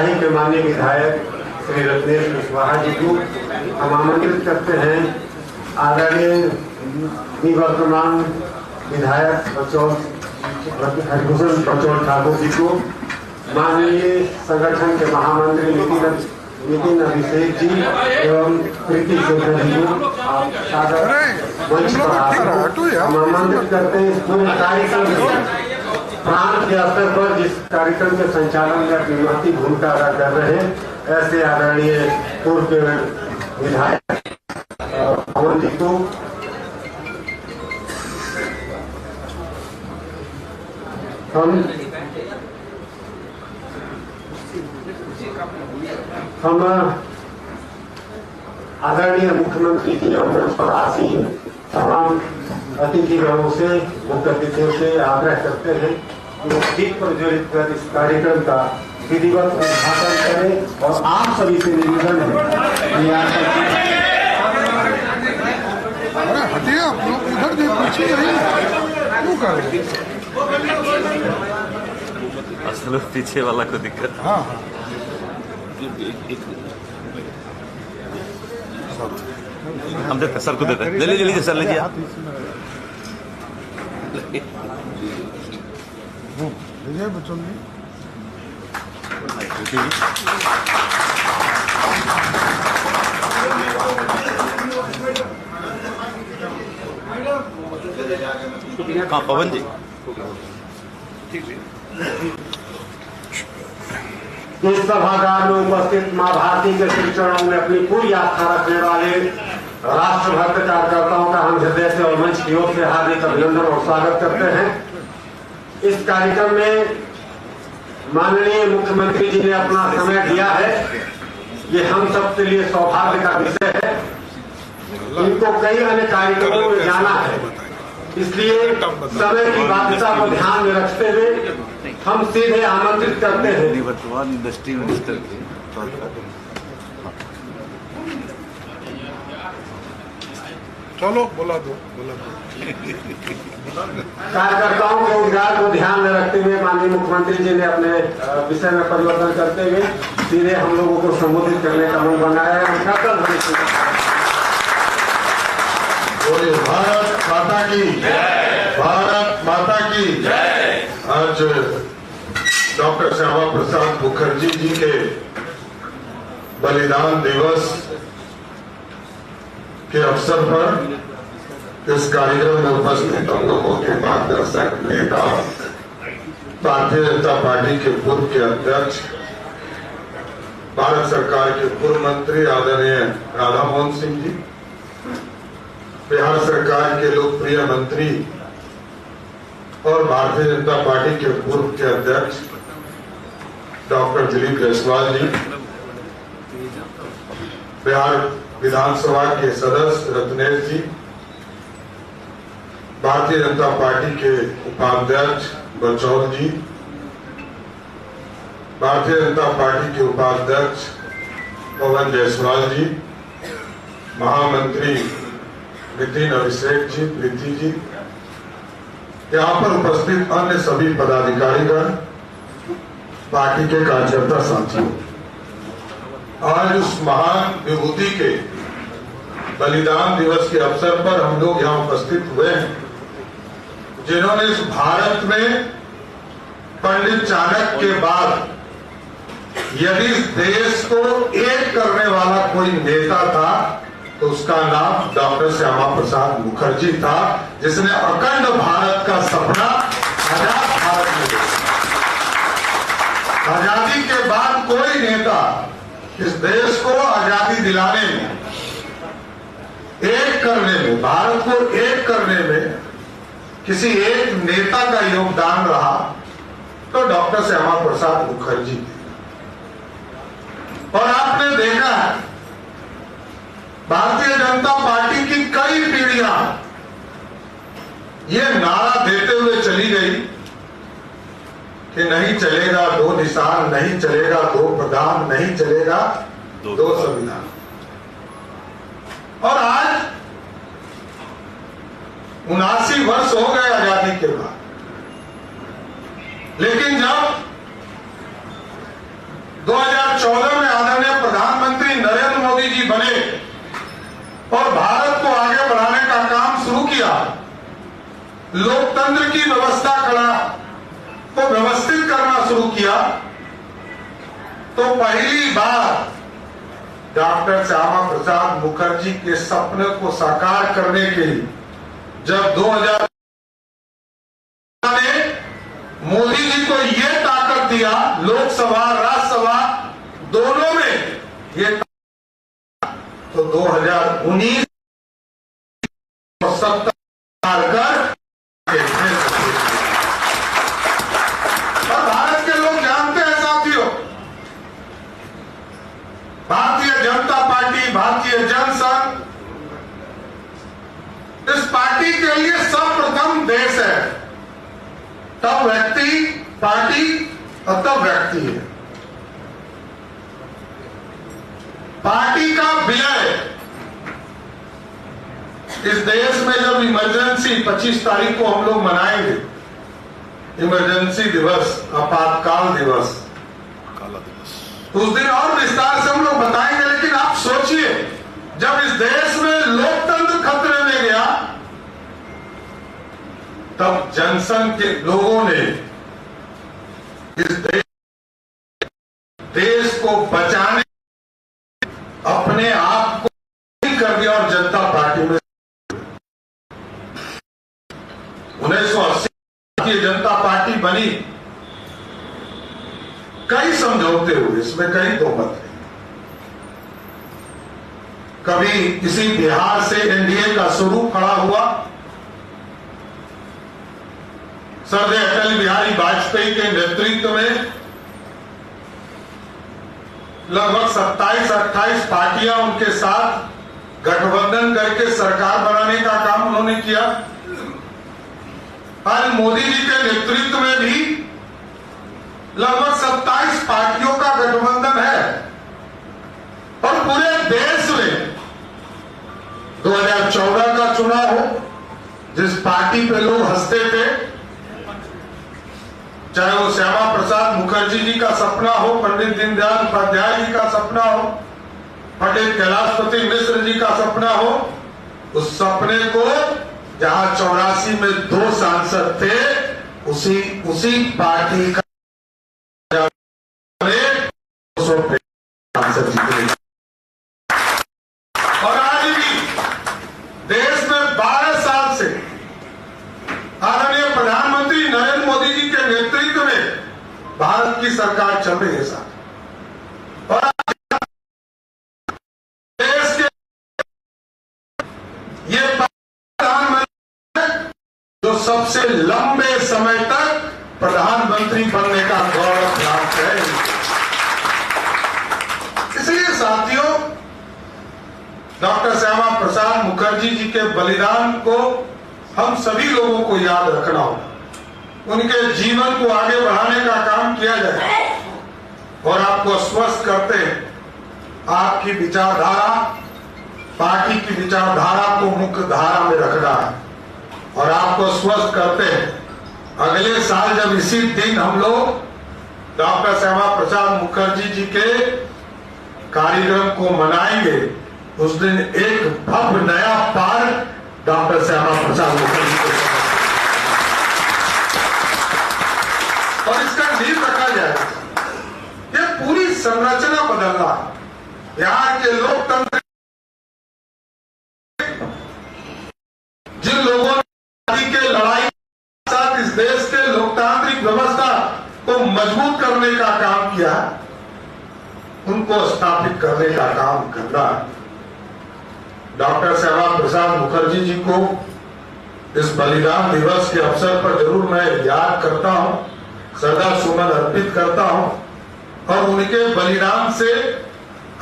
शाही के माननीय विधायक श्री रत्नेश कुशवाहा जी को हम आमंत्रित करते हैं। आदरणीय निवर्तमान विधायक हरिभूषण बचौल ठाकुर जी को, माननीय संगठन के महामंत्री नितिन अभिषेक जी एवं प्रीति चौधरी जी को मंच पर हम आमंत्रित करते हैं। इस पूरे कार्यक्रम प्रांत के स्तर पर जिस कार्यक्रम के संचालन में अपनी महती भूमिका अदा कर रहे हैं, ऐसे आदरणीय पूर्व विधायक पवन जी को हम आदरणीय मुख्यमंत्री जी और आसीन तमाम अतिथिगणों से, मुख्य अतिथियों से आग्रह करते हैं कि वो दीप प्रज्वलित कर इस कार्यक्रम का विधिवत उद्घाटन करें और आप सभी से निवेदन है कि हटिए आप लोग उधर देख पीछे क्यों कर रहे असल पीछे वाला को दिक्कत। हाँ हम देते सर को देते हैं। ले लीजिए सर, लीजिए आप। लीजिए बच्चों जी। हाँ पवन जी, इस सभागार में उपस्थित मां भारती के श्री चरणों में अपनी पूरी आस्था रखने वाले राष्ट्रभक्त कार्यकर्ताओं का हम हृदय से और मंच की ओर से हार्दिक अभिनंदन और स्वागत करते हैं। इस कार्यक्रम में माननीय मुख्यमंत्री जी ने अपना समय दिया है, ये हम सबके लिए सौभाग्य का विषय है। इनको कई अन्य कार्यक्रमों में जाना है, इसलिए समय की बाध्यता को ध्यान में रखते हुए हम सीधे आमंत्रित करते हैं। वर्तमान इंडस्ट्री मिनिस्टर के चलो बोला दो कार्यकर्ताओं के रोजगार को ध्यान में रखते हुए माननीय मुख्यमंत्री जी ने अपने विषय में परिवर्तन करते हुए सीधे हम लोगों को संबोधित करने का मन बनाया है। भारत माता की भारत माता की। आज डॉक्टर श्यामा प्रसाद मुखर्जी जी के बलिदान दिवस के अवसर पर इस कार्यक्रम में उपस्थित हम लोगों के मार्गदर्शक नेता, भारतीय जनता पार्टी के पूर्व के अध्यक्ष, भारत सरकार के पूर्व मंत्री आदरणीय राधा मोहन सिंह जी, बिहार सरकार के लोकप्रिय मंत्री और भारतीय जनता पार्टी के पूर्व के अध्यक्ष डॉक्टर दिलीप जायसवाल जी, बिहार विधानसभा के सदस्य रत्नेश जी, भारतीय जनता पार्टी के उपाध्यक्ष बचौल जी, भारतीय जनता पार्टी के उपाध्यक्ष पवन जायसवाल जी, महामंत्री नितिन अभिषेक जी, प्रीति जी, यहाँ पर उपस्थित अन्य सभी पदाधिकारीगण, पार्टी के कार्यकर्ता साथियों, आज उस महान विभूति के बलिदान दिवस के अवसर पर हम लोग यहाँ उपस्थित हुए हैं, जिन्होंने इस भारत में पंडित चाणक्य के बाद यदि इस देश को एक करने वाला कोई नेता था तो उसका नाम डॉक्टर श्यामा प्रसाद मुखर्जी था, जिसने अखंड भारत का सपना आजाद भारत में देखा। आजादी के बाद कोई नेता इस देश को आजादी दिलाने में, एक करने में, भारत को एक करने में किसी एक नेता का योगदान रहा तो डॉक्टर श्यामा प्रसाद मुखर्जी थे। और आपने देखा है भारतीय जनता पार्टी की कई पीढ़ियां ये नारा देते हुए चली गई कि नहीं चलेगा दो निशान, नहीं चलेगा दो प्रधान, नहीं चलेगा दो संविधान। और आज 79 वर्ष हो गए आजादी के बाद, लेकिन जब 2000 बने और भारत को आगे बढ़ाने का काम शुरू किया, लोकतंत्र की व्यवस्था को व्यवस्थित करना शुरू किया, तो पहली बार डॉक्टर श्यामा प्रसाद मुखर्जी के सपने को साकार करने के लिए जब 2000 ने मोदी जी को यह ताकत दिया, लोकसभा राज्यसभा दोनों में ये, तो 2019 और 70 कर और भारत के लोग जानते हैं साथियों, भारतीय जनता पार्टी, भारतीय जनसंघ इस पार्टी के लिए सर्वप्रथम देश है, तब व्यक्ति, पार्टी और तब व्यक्ति है। पार्टी का विलय इस देश में जब इमरजेंसी 25 तारीख को हम लोग मनाएंगे, इमरजेंसी दिवस, आपातकाल दिवस, उस दिन और विस्तार से हम लोग बताएंगे। लेकिन आप सोचिए, जब इस देश में लोकतंत्र खतरे में गया, तब जनसंघ के लोगों ने इस देश को बचाने अपने आप को कर दिया और जनता पार्टी में 1980 भारतीय जनता पार्टी बनी, कई समझौते हुए, इसमें कई दो मत नहीं। कभी किसी बिहार से एनडीए का स्वरूप खड़ा हुआ, सरदार अटल बिहारी वाजपेयी के नेतृत्व में लगभग 27-28 पार्टियां उनके साथ गठबंधन करके सरकार बनाने का काम उन्होंने किया। आज मोदी जी के नेतृत्व में भी लगभग 27 पार्टियों का गठबंधन है और पूरे देश में 2014 का चुनाव हो, जिस पार्टी पे लोग हंसते थे, चाहे वो श्यामा प्रसाद मुखर्जी जी का सपना हो, पंडित दीनदयाल उपाध्याय जी का सपना हो, पंडित कैलाशपति मिश्र जी का सपना हो, उस सपने को जहां 84 में 2 सांसद थे, उसी पार्टी का सांसद जीते। और आज भी देश में 12 साल से आदरणीय प्रधानमंत्री नरेंद्र मोदी जी के नेतृत्व में भारत की सरकार चल रही है साथ। और देश के ये प्रधानमंत्री जो सबसे लंबे समय तक प्रधानमंत्री बनने का गौरव प्राप्त है। इसलिए साथियों, डॉक्टर श्यामा प्रसाद मुखर्जी जी के बलिदान को हम सभी लोगों को याद रखना होगा, उनके जीवन को आगे बढ़ाने का काम किया जाए। और आपको आश्वस्त करते हैं, आपकी विचारधारा, पार्टी की विचारधारा को मुख्य धारा में रखना है। और आपको आश्वस्त करते हैं, अगले साल जब इसी दिन हम लोग डॉक्टर श्यामा प्रसाद मुखर्जी जी के कार्यक्रम को मनाएंगे, उस दिन एक भव्य नया पार्क डॉक्टर श्यामा प्रसाद मुखर्जी को, और इसका नींव रखा जाएगा। ये पूरी संरचना बदलना, यहाँ के लोकतंत्र, जिन लोगों ने के लड़ाई के साथ इस देश के लोकतांत्रिक व्यवस्था को मजबूत करने का काम किया, उनको स्थापित करने का काम करना है। डॉक्टर श्यामा प्रसाद मुखर्जी जी को इस बलिदान दिवस के अवसर पर जरूर मैं याद करता हूं, श्रद्धा सुमन अर्पित करता हूं। और उनके बलिदान से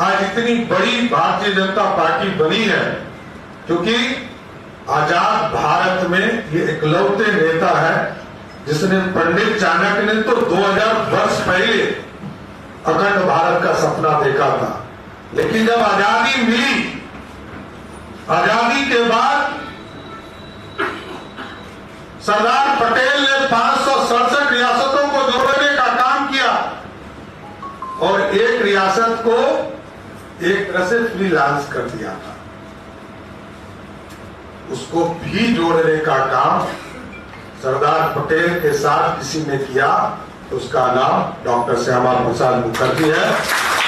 आज इतनी बड़ी भारतीय जनता पार्टी बनी है, क्योंकि आजाद भारत में ये इकलौते नेता है जिसने, पंडित चाणक्य ने तो 2000 वर्ष पहले अखंड भारत का सपना देखा था, लेकिन जब आजादी मिली, आजादी के बाद सरदार पटेल ने 567 रियासतों को जोड़ने का काम किया और एक रियासत को एक तरह से फ्रीलांस कर दिया था, उसको भी जोड़ने का काम सरदार पटेल के साथ किसी ने किया, उसका नाम डॉक्टर श्यामा प्रसाद मुखर्जी है।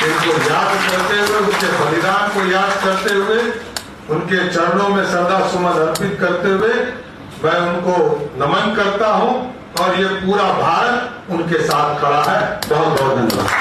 इनको याद करते हुए, उनके बलिदान को याद करते हुए, उनके चरणों में श्रद्धा सुमन अर्पित करते हुए मैं उनको नमन करता हूं और ये पूरा भारत उनके साथ खड़ा है। बहुत बहुत धन्यवाद।